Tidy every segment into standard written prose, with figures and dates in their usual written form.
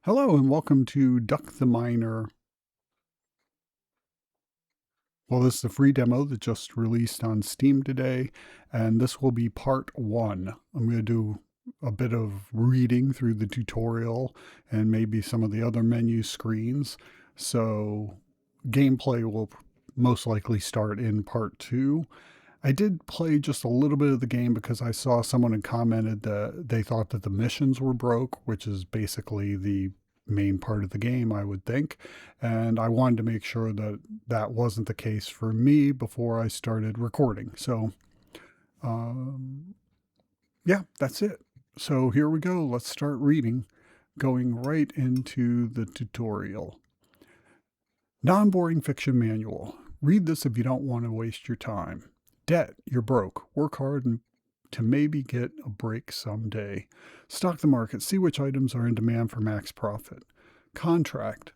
Hello and welcome to Duck the Miner. Well, this is a free demo that just released on Steam today, and this will be part one. I'm going to do a bit of reading through the tutorial and maybe some of the other menu screens. So gameplay will most likely start in part two. I did play just a little bit of the game because I saw someone had commented that they thought that the missions were broke, which is basically the main part of the game, I would think. And I wanted to make sure that that wasn't the case for me before I started recording. So, yeah, that's it. So here we go. Let's start reading, going right into the tutorial. Non-boring fiction manual. Read this if you don't want to waste your time. Debt, you're broke. Work hard and to maybe get a break someday. Stock the market. See which items are in demand for max profit. Contract.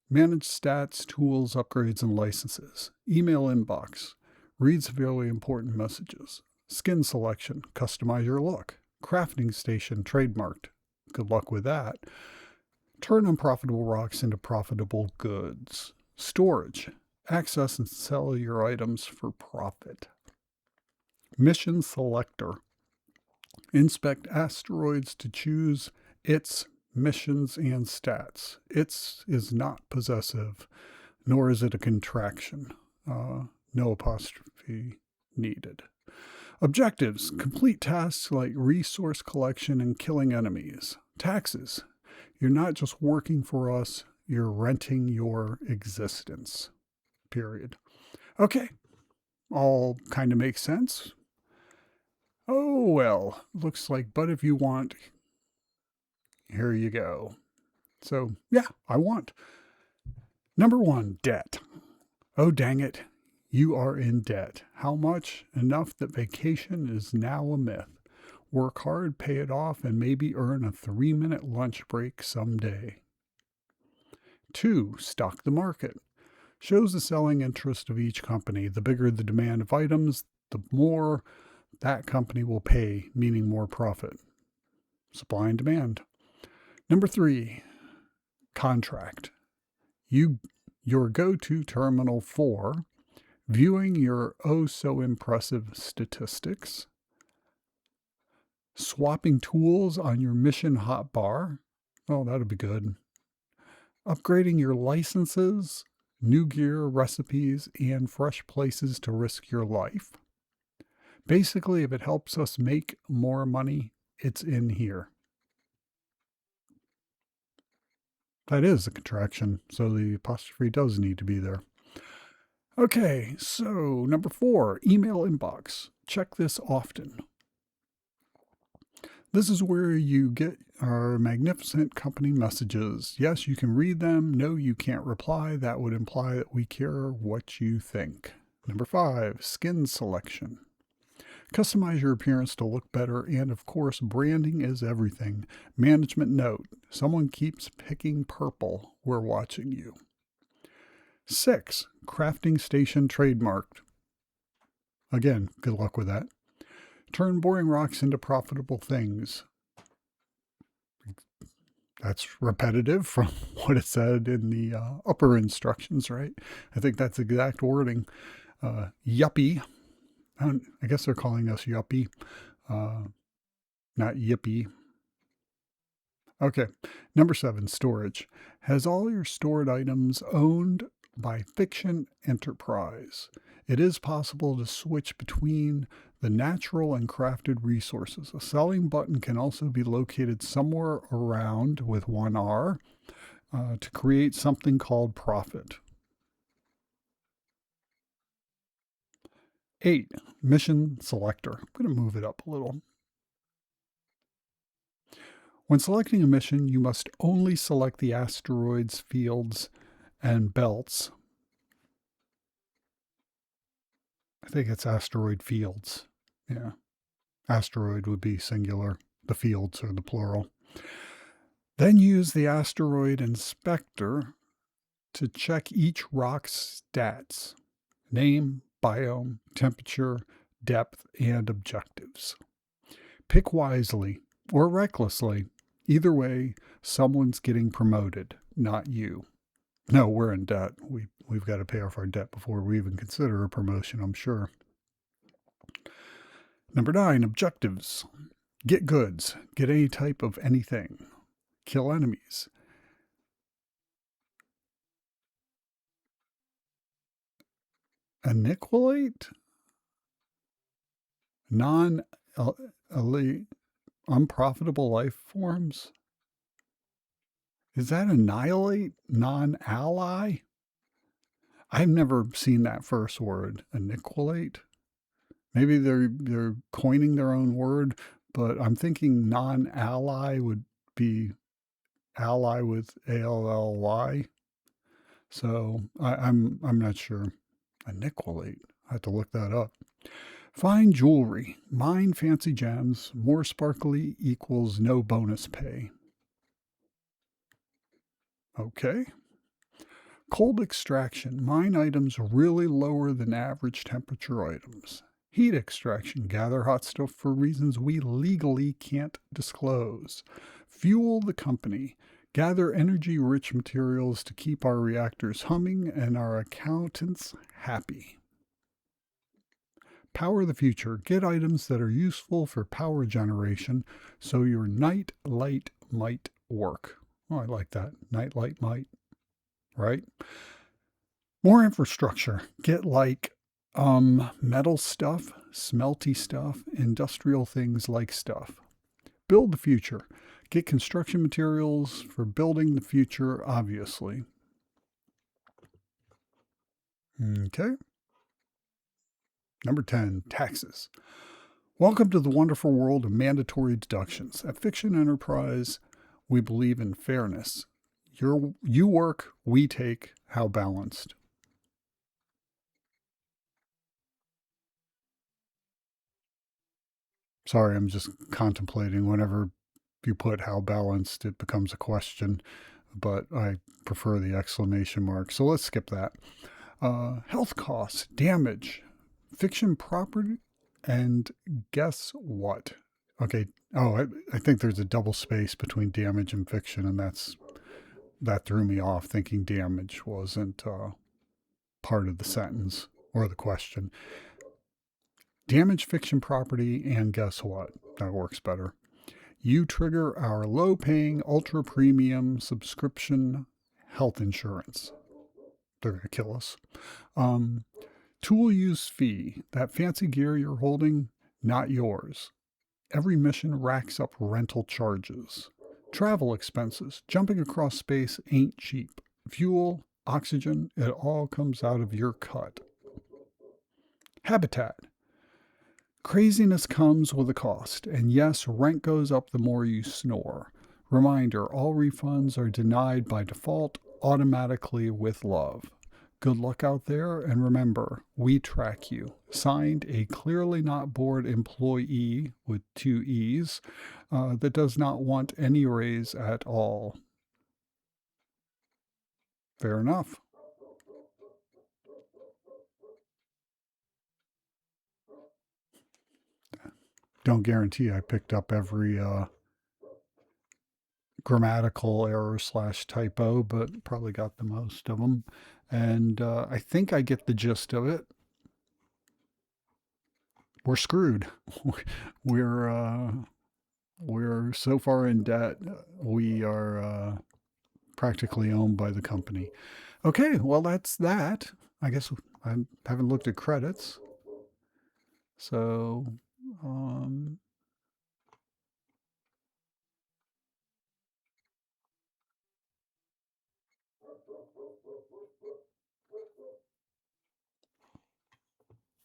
Manage stats, tools, upgrades, and licenses. Email inbox. Read severely important messages. Skin selection. Customize your look. Crafting station trademarked. Good luck with that. Turn unprofitable rocks into profitable goods. Storage. Access and sell your items for profit. Mission selector. Inspect asteroids to choose its missions and stats. Its is not possessive, nor is it a contraction. No apostrophe needed. Objectives. Complete tasks like resource collection and killing enemies. Taxes. You're not just working for us, you're renting your existence. Period. Okay. All kind of makes sense. Oh, well, looks like, but if you want, here you go. So, yeah, I want. Number one, debt. Oh, dang it. You are in debt. How much? Enough that vacation is now a myth. Work hard, pay it off, and maybe earn a 3-minute lunch break someday. 2. Stock the market. Shows the selling interest of each company. The bigger the demand of items, the more that company will pay, meaning more profit. Supply and demand. Number 3, contract. Your go-to terminal for viewing your oh-so-impressive statistics, swapping tools on your mission hotbar. Oh, that'll be good. Upgrading your licenses, new gear, recipes, and fresh places to risk your life. Basically, if it helps us make more money, it's in here. That is a contraction, so the apostrophe does need to be there. Okay, so number 4, email inbox. Check this often. This is where you get our magnificent company messages. Yes, you can read them. No, you can't reply. That would imply that we care what you think. Number 5, skin selection. Customize your appearance to look better, and of course, branding is everything. Management note, someone keeps picking purple. We're watching you. 6, crafting station trademarked. Again, good luck with that. Turn boring rocks into profitable things. That's repetitive from what it said in the upper instructions, right? I think that's exact wording. Yuppie. I guess they're calling us yuppie, not yippie. Okay. Number 7, storage. Has all your stored items owned by Fiction Enterprise. It is possible to switch between the natural and crafted resources. A selling button can also be located somewhere around with 1R to create something called profit. 8, mission selector. I'm going to move it up a little. When selecting a mission, you must only select the asteroids, fields, and belts. I think it's asteroid fields. Yeah. Asteroid would be singular. The fields are the plural. Then use the asteroid inspector to check each rock's stats. Name, biome, temperature, depth, and objectives. Pick wisely or recklessly. Either way, someone's getting promoted, not you. No, we're in debt. We've got to pay off our debt before we even consider a promotion, I'm sure. Number 9, objectives. Get goods. Get any type of anything. Kill enemies. Aniquilate? Non-elite, unprofitable life forms? Is that annihilate? Non-ally? I've never seen that first word. Aniquilate? Maybe they're coining their own word, but I'm thinking non-ally would be ally with ALLY. So I'm not sure. Aniquilate. I have to look that up. Fine jewelry. Mine fancy gems. More sparkly equals no bonus pay. Okay. Cold extraction. Mine items really lower than average temperature items. Heat extraction. Gather hot stuff for reasons we legally can't disclose. Fuel the company. Gather energy-rich materials to keep our reactors humming and our accountants happy. Power the future. Get items that are useful for power generation so your night light might work. Oh, I like that. Night light might. Right? More infrastructure. Get like metal stuff, smelty stuff, industrial things like stuff. Build the future. Get construction materials for building the future, obviously. Okay. Number 10, taxes. Welcome to the wonderful world of mandatory deductions. At Fiction Enterprise, we believe in fairness. You work, we take. How balanced? Sorry, I'm just contemplating. Whenever you put how balanced, it becomes a question, but I prefer the exclamation mark. So let's skip that. Health costs, damage, fiction property, and guess what? Okay. Oh, I think there's a double space between damage and fiction, and that threw me off, thinking damage wasn't part of the sentence or the question. Damage fiction property, and guess what? That works better. You trigger our low-paying, ultra-premium subscription health insurance. They're going to kill us. Tool use fee. That fancy gear you're holding, not yours. Every mission racks up rental charges. Travel expenses. Jumping across space ain't cheap. Fuel, oxygen, it all comes out of your cut. Habitat. Craziness comes with a cost, and yes, rent goes up the more you snore. Reminder, all refunds are denied by default, automatically with love. Good luck out there, and remember, we track you. Signed, a clearly not bored employee with 2 E's that does not want any raise at all. Fair enough. Don't guarantee I picked up every grammatical error / typo, but probably got the most of them. And I think I get the gist of it. We're screwed. We're so far in debt. We are practically owned by the company. Okay, well that's that. I guess I haven't looked at credits. So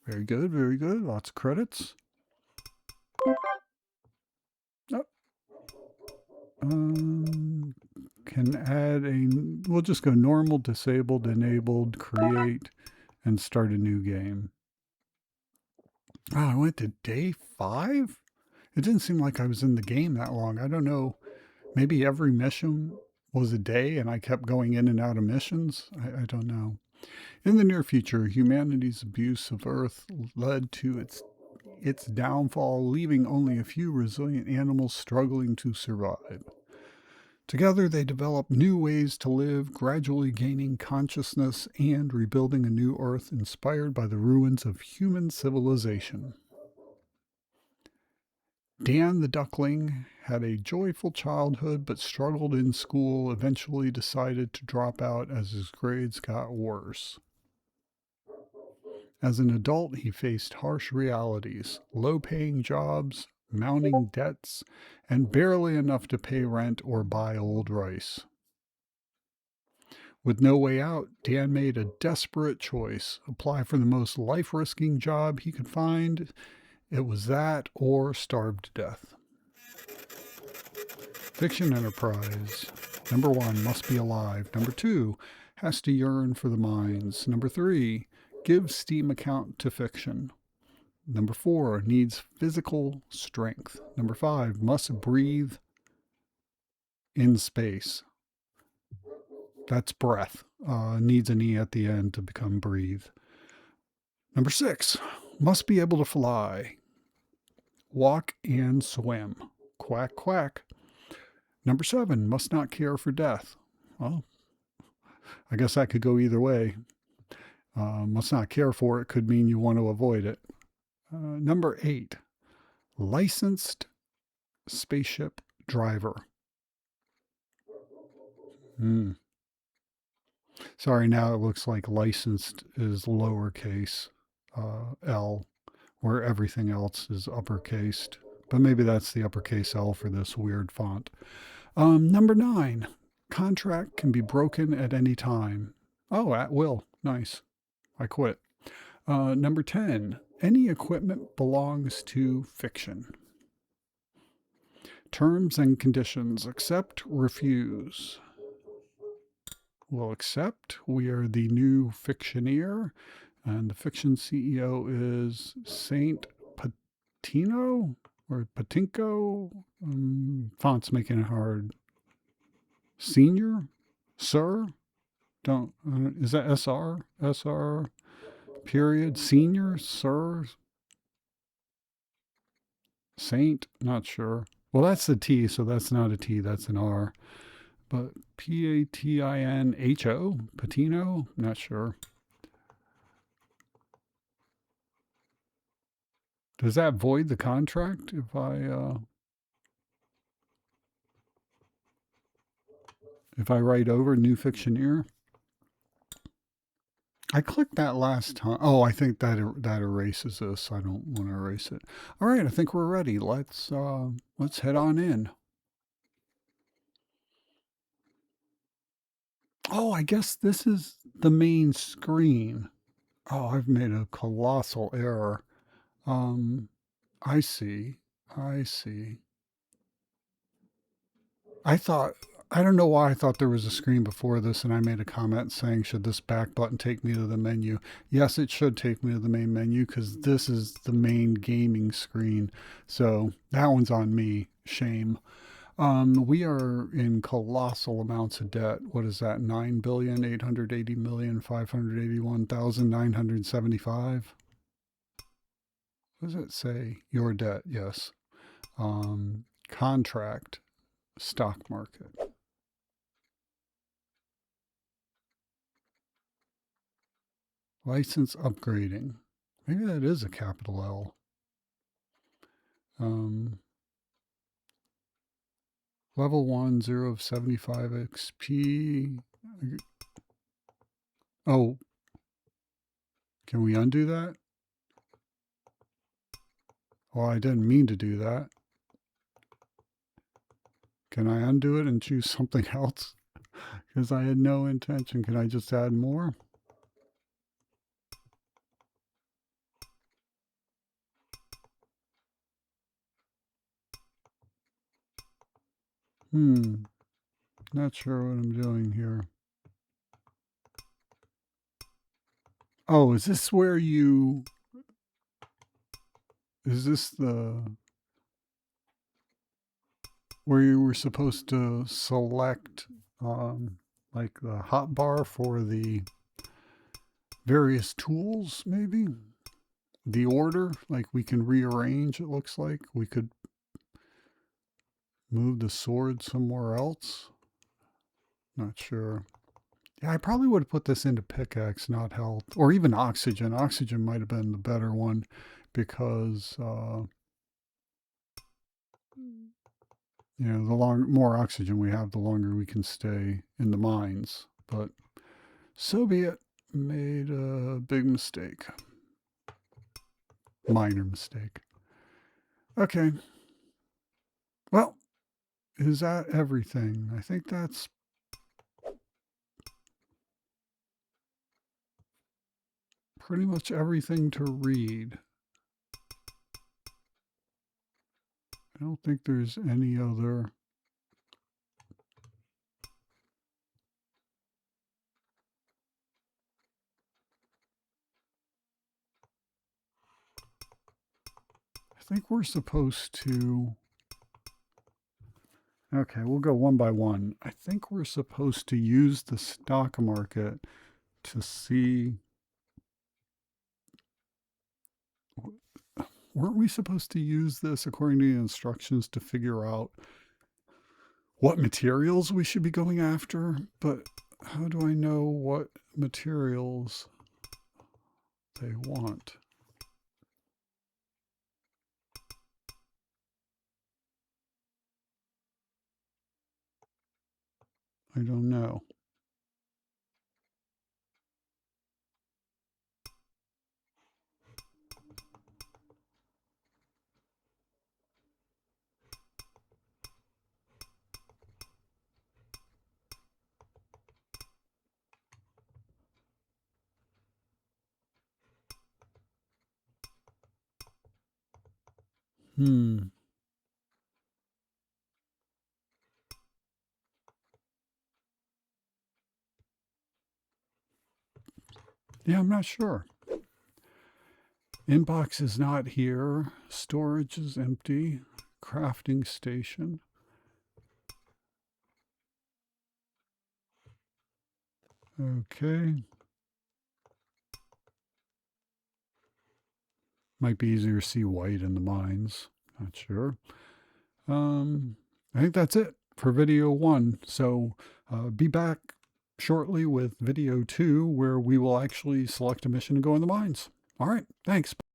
very good, very good. Lots of credits. Oh. Can add we'll just go normal, disabled, enabled, create, and start a new game. Oh, I went to day 5? It didn't seem like I was in the game that long. I don't know. Maybe every mission was a day and I kept going in and out of missions. I don't know. In the near future, humanity's abuse of Earth led to its downfall, leaving only a few resilient animals struggling to survive. Together, they develop new ways to live, gradually gaining consciousness and rebuilding a new Earth inspired by the ruins of human civilization. Dan the duckling had a joyful childhood but struggled in school, eventually decided to drop out as his grades got worse. As an adult, he faced harsh realities, low-paying jobs, mounting debts, and barely enough to pay rent or buy old rice. With no way out, Dan made a desperate choice: apply for the most life-risking job he could find. It was that or starve to death. Fiction enterprise. Number 1, must be alive. Number 2, has to yearn for the mines. Number 3, gives steam account to fiction. Number 4, needs physical strength. Number 5, must breathe in space. That's breath. Needs an E at the end to become breathe. Number 6, must be able to fly, walk, and swim. Quack, quack. Number 7, must not care for death. Well, I guess that could go either way. Must not care for it could mean you want to avoid it. Number 8, licensed spaceship driver. Sorry, now it looks like licensed is lowercase l, where everything else is uppercased. But maybe that's the uppercase L for this weird font. Number 9, contract can be broken at any time. Oh, at will. Nice. I quit. Number 10, any equipment belongs to fiction. Terms and conditions: accept, refuse. We'll accept. We are the new fictioneer, and the fiction CEO is Saint Patino or Patinko. Font's making it hard. Senior? Sir? Don't. Is that SR? SR? Period? Senior? Sir? Saint? Not sure. Well, that's the T, so that's not a T, that's an R. But Patino? Patino? Not sure. Does that void the contract if I write over new fictioneer? I clicked that last time. Oh, I think that erases this. I don't want to erase it. All right, I think we're ready. Let's head on in. Oh, I guess this is the main screen. Oh, I've made a colossal error. I see. I don't know why I thought there was a screen before this, and I made a comment saying, should this back button take me to the menu? Yes, it should take me to the main menu because this is the main gaming screen. So that one's on me. Shame. We are in colossal amounts of debt. What is that? 9,880,581,975. What does it say? Your debt, yes. Contract, stock market. License upgrading. Maybe that is a capital L. Level 1, 0 of 75 XP. Oh, can we undo that? Well, I didn't mean to do that. Can I undo it and choose something else? Because I had no intention. Can I just add more? Not sure what I'm doing here. Oh, is this where you... Is this where you were supposed to select like the hotbar for the various tools, maybe? The order, like we can rearrange, it looks like. We could move the sword somewhere else. Not sure. Yeah, I probably would have put this into pickaxe, not health, or even oxygen. Oxygen might have been the better one because, the more oxygen we have, the longer we can stay in the mines. But so be it. Made a big mistake. Minor mistake. Okay. Well, is that everything? I think that's pretty much everything to read. I don't think there's any other. I think we're supposed to. Okay, we'll go one by one. I think we're supposed to use the stock market to see. Weren't we supposed to use this according to the instructions to figure out what materials we should be going after? But how do I know what materials they want? I don't know. Hmm. Yeah, I'm not sure. Inbox is not here. Storage is empty. Crafting station. Okay. Might be easier to see white in the mines. Not sure. I think that's it for video 1. So be back shortly with video 2, where we will actually select a mission to go in the mines. All right. Thanks.